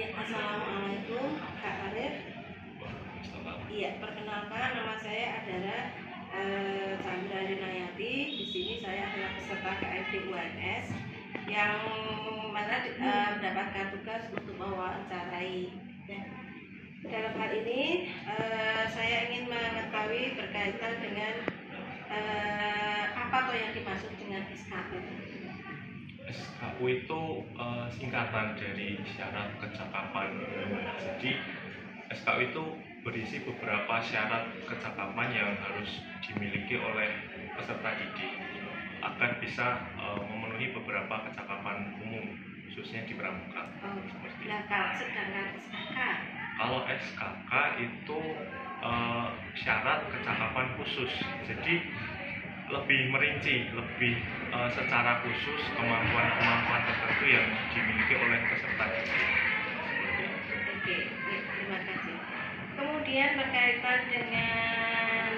Ya, assalamualaikum Kak Arif. Iya, perkenalkan nama saya adalah Chandra Yunayati. Di sini saya adalah peserta KFD UNS yang mana mendapatkan tugas untuk mewawancarai. Dalam hal ini saya ingin mengetahui berkaitan dengan apa tuh yang dimaksud dengan SKU. SKU itu singkatan dari syarat kecakapan. Jadi SKU itu berisi beberapa syarat kecakapan yang harus dimiliki oleh peserta didik agar bisa memenuhi beberapa kecakapan umum, khususnya di pramuka. Nah, sedangkan SKK? Kalau SKK itu syarat kecakapan khusus. Jadi lebih merinci, lebih secara khusus kemampuan-kemampuan tertentu yang dimiliki oleh peserta didik. Oke, terima kasih. Kemudian berkaitan dengan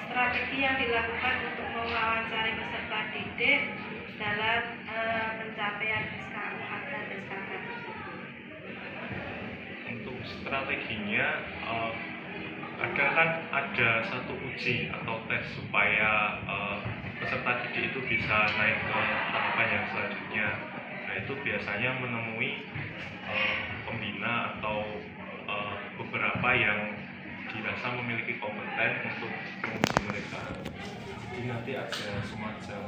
strategi yang dilakukan untuk mewawancari peserta didik dalam pencapaian SKU atau SKK tersebut. Untuk strateginya ada satu uji atau tes supaya peserta didik itu bisa naik ke tahapan yang selanjutnya. Nah, itu biasanya menemui pembina atau beberapa yang dirasa memiliki kompeten untuk menguji mereka. Jadi nanti ada semacam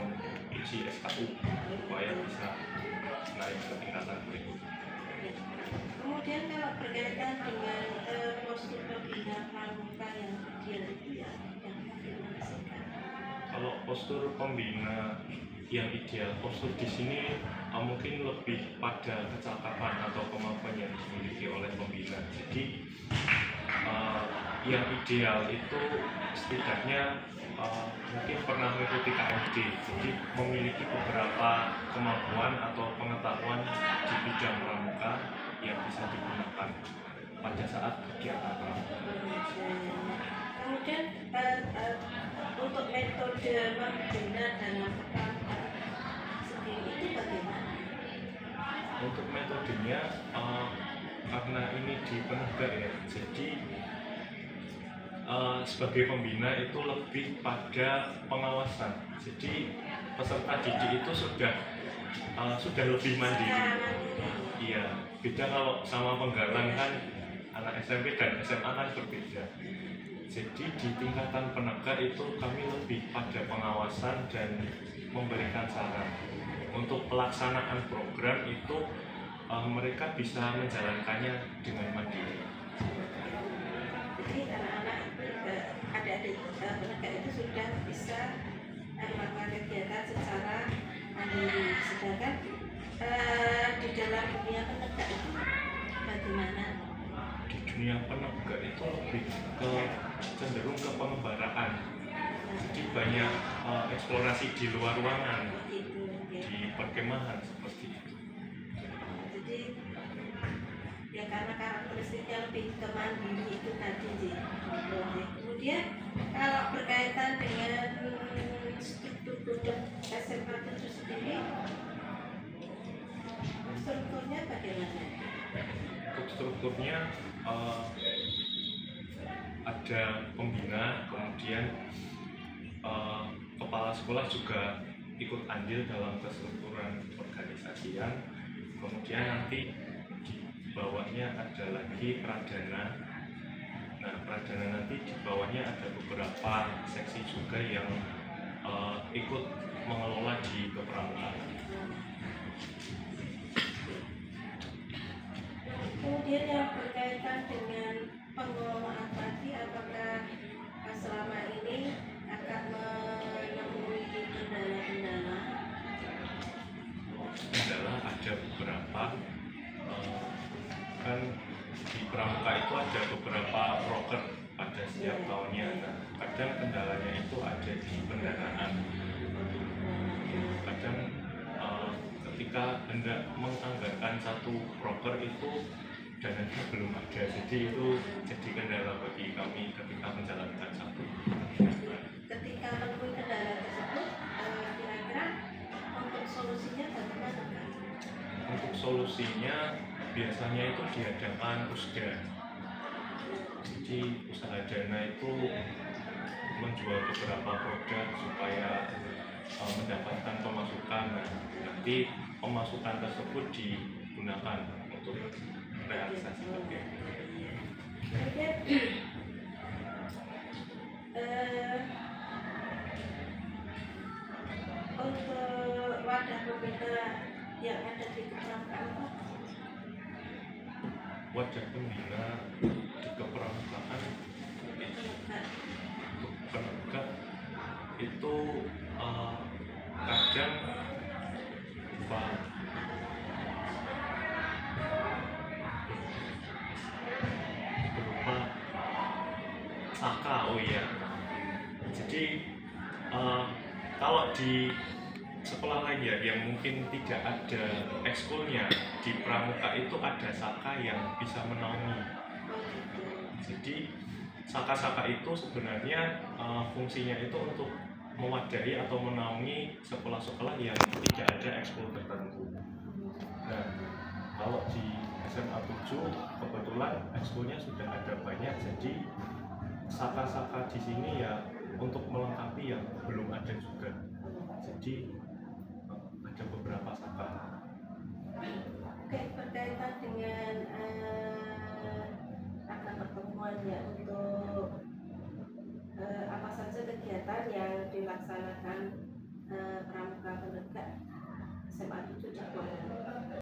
uji SKU supaya bisa naik ke tingkatan berikutnya. Kemudian kalau berkaitan dengan postur pembina pramuka yang ideal itu ya, yang bagaimana sih Kak? Kalau postur pembina yang ideal, postur di sini mungkin lebih pada kecakapan atau kemampuan yang dimiliki oleh pembina. Jadi yang ideal itu setidaknya mungkin pernah mengikuti KFD, jadi memiliki beberapa kemampuan atau pengetahuan di bidang pramuka yang bisa digunakan pada saat kegiatan pramuka. Kemudian untuk metode membina dalam pramuka sendiri itu bagaimana? Untuk metodenya karena ini di penegak ya, jadi sebagai pembina itu lebih pada pengawasan. Jadi peserta didik itu sudah lebih mandiri. Iya, beda kalau sama penggalang kan anak SMP dan SMA kan berbeda. Jadi di tingkatan penegak itu kami lebih pada pengawasan dan memberikan saran. Untuk pelaksanaan program itu mereka bisa menjalankannya dengan mandiri. Jadi anak-anak adik-adik penegak itu sudah bisa melakukan kegiatan secara mandiri. Sedangkan di dalam dunia penegak itu bagaimana? Di dunia penegak itu lebih cenderung ke pengembaraan. Jadi banyak eksplorasi di luar ruangan, di perkemahan seperti itu. Jadi ya karena karakteristiknya lebih ke mandiri itu tadi sih. Kemudian kalau berkaitan dengan struktur SMA itu sendiri, strukturnya bagaimana? Untuk strukturnya ada pembina, kemudian kepala sekolah juga ikut andil dalam kestrukturan organisasian, kemudian nanti di bawahnya ada lagi pradana. Nah, pradana nanti di bawahnya ada beberapa seksi juga yang ikut mengelola di kepramukaan. Kemudian yang berkaitan dengan pengelolaan tadi, apakah selama ini akan menemui kendala-kendala? Kendala ada beberapa, kan di pramuka itu ada beberapa proker pada setiap tahunnya. Nah, kadang kendalanya itu ada di pendanaan. Kadang ketika hendak menganggarkan satu proker itu dananya belum ada, jadi itu jadi kendala bagi kami ketika menjalankan satu. Ketika menemui solusinya biasanya itu diadakan USDA. Jadi usaha dana itu menjual beberapa produk supaya mendapatkan pemasukan. Nah, nanti pemasukan tersebut digunakan untuk realisasi proyek. Kemudian untuk wadah pembina yang ada di kepramukaan apa? Wadah pembina di kepramukaan untuk penegak itu kadang berupa saka. Oh iya, jadi kalau di sekolah lain ya yang mungkin tidak ada ekskulnya, di pramuka itu ada saka yang bisa menaungi. Jadi saka-saka itu sebenarnya fungsinya itu untuk mewadahi atau menaungi sekolah-sekolah yang tidak ada ekskul tertentu. Nah, kalau di SMA 7 kebetulan ekskulnya sudah ada banyak, jadi saka-saka di sini ya untuk melengkapi yang belum ada juga. Jadi ada beberapa saka. Oke, berkaitan dengan